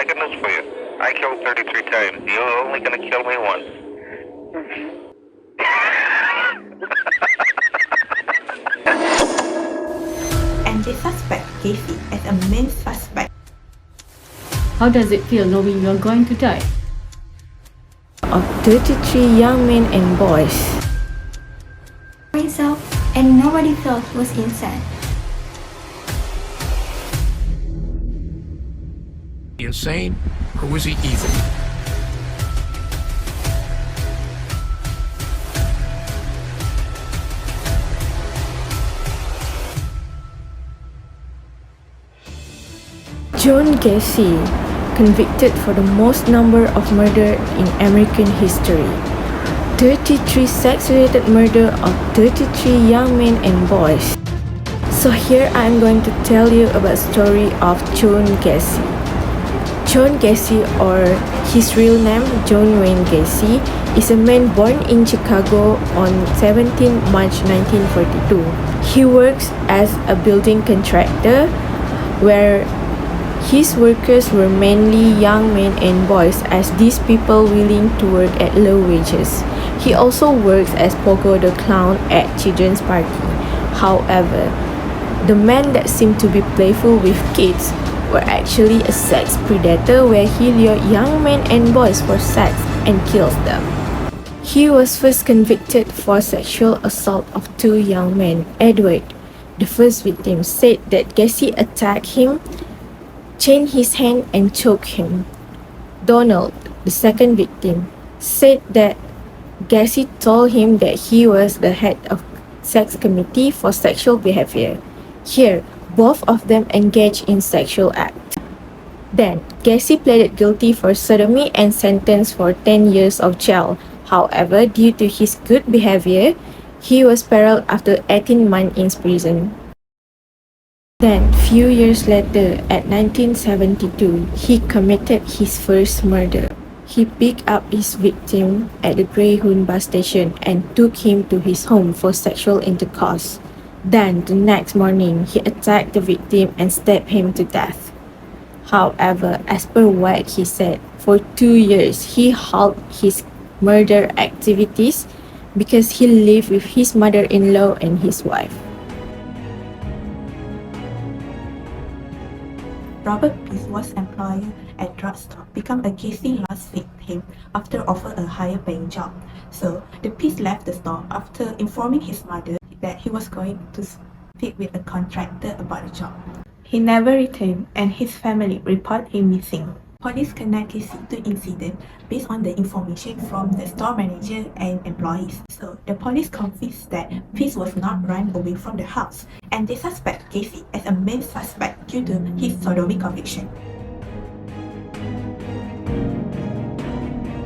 I got news for you. I killed 33 times. You're only gonna kill me once. And they suspect Casey as a main suspect. How does it feel knowing you are going to die? Of 33 young men and boys. Myself, and nobody felt he was insane. Insane, or was he evil? John Gacy, convicted for the most number of murder in American history. 33 sex-related murder of 33 young men and boys. So here I am going to tell you about the story of John Gacy. John Gacy, or his real name John Wayne Gacy, is a man born in Chicago on 17 March 1942. He works as a building contractor where his workers were mainly young men and boys, as these people willing to work at low wages. He also works as Pogo the Clown at children's party. However, the men that seemed to be playful with kids were actually a sex predator where he lured young men and boys for sex and kills them. He was first convicted for sexual assault of 2 young men. Edward, the first victim, said that Gacy attacked him, chained his hand and choked him. Donald, the second victim, said that Gacy told him that he was the head of sex committee for sexual behavior. Here, both of them engaged in sexual act. Then, Gacy pleaded guilty for sodomy and sentenced for 10 years of jail. However, due to his good behavior, he was paroled after 18 months in prison. Then, few years later, at 1972, he committed his first murder. He picked up his victim at the Greyhound bus station and took him to his home for sexual intercourse. Then, the next morning, he attacked the victim and stabbed him to death. However, as per what he said, for 2 years, he halted his murder activities because he lived with his mother-in-law and his wife. Robert Peace was employed at drugstore, become a Gacy last victim after offer a higher paying job. So the Peace left the store after informing his mother that he was going to speak with a contractor about the job. He never returned and his family reported him missing. Police connect Gacy to incident based on the information from the store manager and employees. So the police confessed that Peace was not run away from the house, and they suspect Gacy as a main suspect due to his sodomy conviction.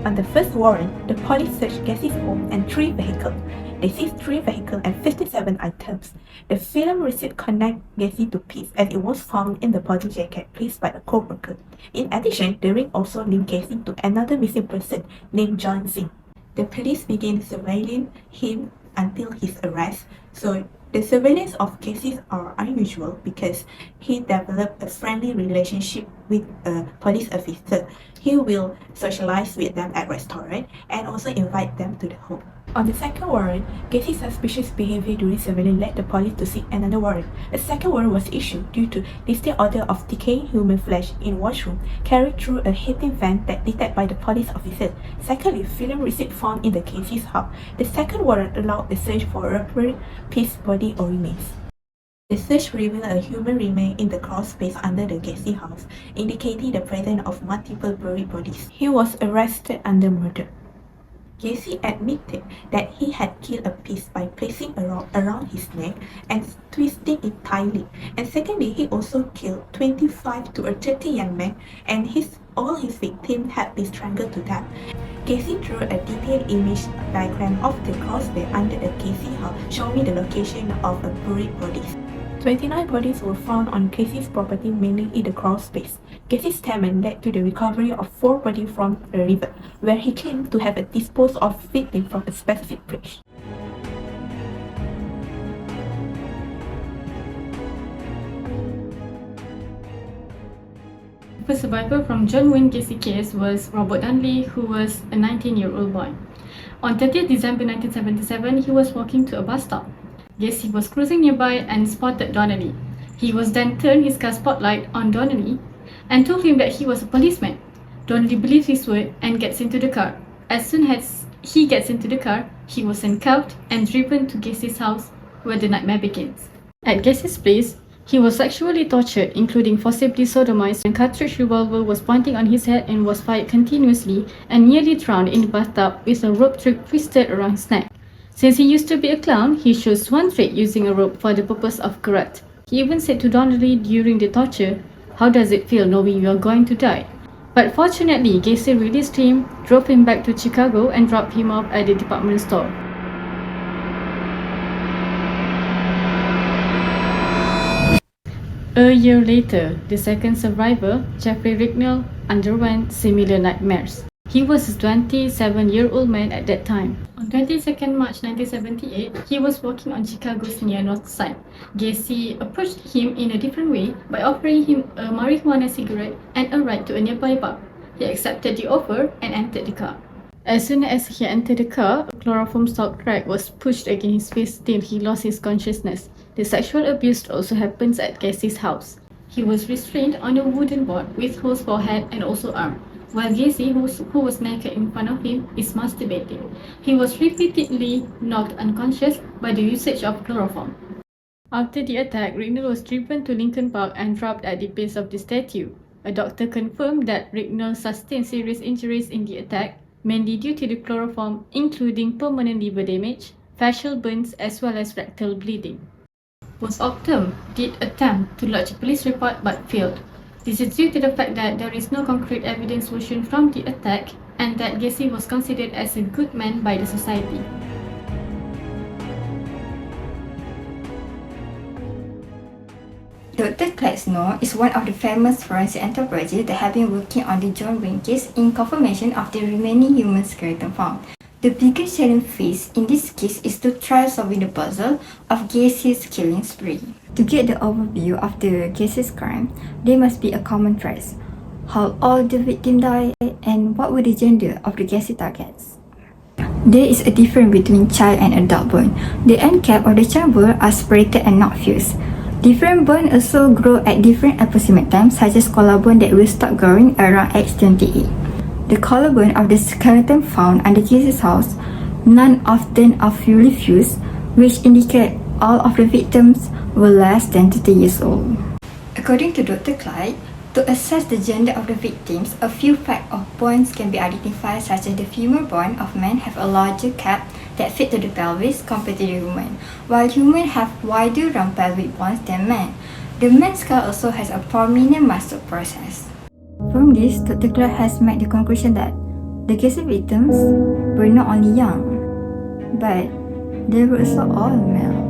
On the first warrant, the police searched Gacy's home and 3 vehicles. They seized 3 vehicles and 57 items. The film receipt connects Gacy to Peace as it was found in the body jacket placed by a co-worker. In addition, the ring also linked Gacy to another missing person named John Singh. The police began surveilling him until his arrest. So the surveillance of Gacy are unusual because he developed a friendly relationship with a police officer. He will socialize with them at restaurant and also invite them to the home. On the second warrant, Gacy's suspicious behavior during surveillance led the police to seek another warrant. A second warrant was issued due to listed odor of decaying human flesh in washroom carried through a heating vent that detected by the police officers. Secondly, film receipt found in the Gacy's house. The second warrant allowed the search for a buried Peace body or remains. The search revealed a human remain in the crawl space under the Gacy house, indicating the presence of multiple buried bodies. He was arrested under murder. Gacy admitted that he had killed a Peace by placing a rope around his neck and twisting it tightly. And secondly, he also killed 25 to 30 young men, and all his victims had been strangled to death. Gacy drew a detailed image diagram of the crawl space under the Gacy house, showing the location of the buried bodies. 29 bodies were found on Gacy's property, mainly in the crawl space. Gacy's statement led to the recovery of 4 bodies from a river, where he claimed to have disposed of victims from a specific place. first survivor from John Wayne Gacy case was Robert Donnelly, who was a 19-year-old boy. On 30th December 1977, he was walking to a bus stop. Gacy was cruising nearby and spotted Donnelly. He was then turned his car spotlight on Donnelly and told him that he was a policeman. Donnelly believes his word and gets into the car. As soon as he gets into the car, he was handcuffed and driven to Gacy's house, where the nightmare begins. At Gacy's place, he was sexually tortured, including forcibly sodomized, and cartridge revolver was pointing on his head and was fired continuously and nearly drowned in the bathtub with a rope twisted around his neck. Since he used to be a clown, he chose one trick using a rope for the purpose of karate. He even said to Donnelly during the torture, "How does it feel knowing you are going to die?" But fortunately, Gacy released him, drove him back to Chicago, and dropped him off at the department store. A year later, the second survivor, Jeffrey Ricknell, underwent similar nightmares. He was a 27-year-old man at that time. On 22nd March 1978, he was walking on Chicago's near north side. Gacy approached him in a different way by offering him a marijuana cigarette and a ride to a nearby bar. He accepted the offer and entered the car. As soon as he entered the car, a chloroform stock rack was pushed against his face till he lost his consciousness. The sexual abuse also happens at Gacy's house. He was restrained on a wooden board with holes for head and also arm, while Gacy, who was naked in front of him, is masturbating. He was repeatedly knocked unconscious by the usage of chloroform. After the attack, Ricknell was driven to Lincoln Park and dropped at the base of the statue. A doctor confirmed that Ricknell sustained serious injuries in the attack, mainly due to the chloroform, including permanent liver damage, facial burns, as well as rectal bleeding. Postmortem did attempt to lodge a police report but failed. This is due to the fact that there is no concrete evidence version from the attack and that Gacy was considered as a good man by the society. Dr. Clyde Snow is one of the famous forensic anthropologists that have been working on the John Wayne case in confirmation of the remaining human skeleton found. The biggest challenge faced in this case is to try solving the puzzle of Gacy's killing spree. To get the overview of the Gacy's crime, there must be a common thread. How old the victim died and what were the gender of the Gacy targets. There is a difference between child and adult bone. The end cap of the child bone are separated and not fused. Different bones also grow at different approximate times, such as collarbone that will stop growing around age 28. The collarbone of the skeleton found under Gacy's house, none of them are fully fused, which indicate all of the victims were less than 30 years old. According to Dr. Clyde, to assess the gender of the victims, a few facts of bones can be identified, such as the femur bone of men have a larger cap that fit to the pelvis compared to the woman, while humans have wider round pelvic bones than men. The man's skull also has a prominent muscle process. From this, Dr. Clyde has made the conclusion that the Gacy victims were not only young, but they were also all male.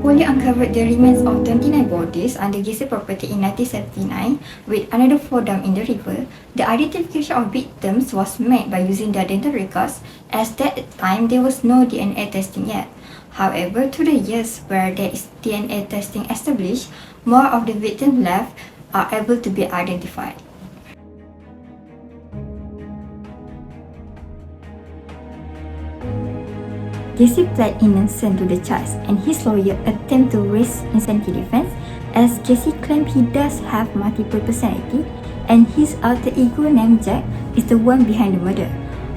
Police uncovered the remains of 29 bodies on the Gacy property in 1979, with another 4 dumped in the river. The identification of victims was made by using their dental records, as at that time there was no DNA testing yet. However, through the years where there is DNA testing established, more of the victims left are able to be identified. Gacy pled innocent to the charge, and his lawyer attempted to raise insanity defense, as Gacy claimed he does have multiple personality and his alter ego named Jack is the one behind the murder.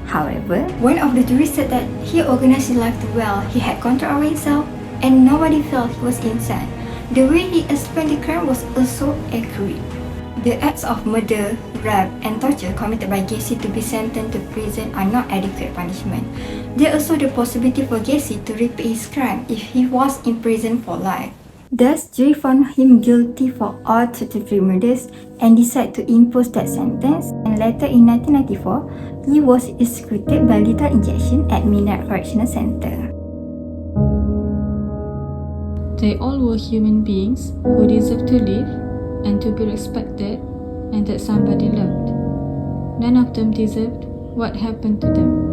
However, one of the jurors said that he organized his life too well, he had control over himself, and nobody felt he was insane. The way he explained the crime was also accurate. The acts of murder, rape, and torture committed by Gacy to be sentenced to prison are not adequate punishment. There is also the possibility for Gacy to repeat his crime if he was in prison for life. Thus, jury found him guilty for all 33 murders and decided to impose that sentence, and later in 1994, he was executed by lethal injection at Minot Correctional Center. They all were human beings who deserved to live and to be respected, and that somebody loved. None of them deserved what happened to them.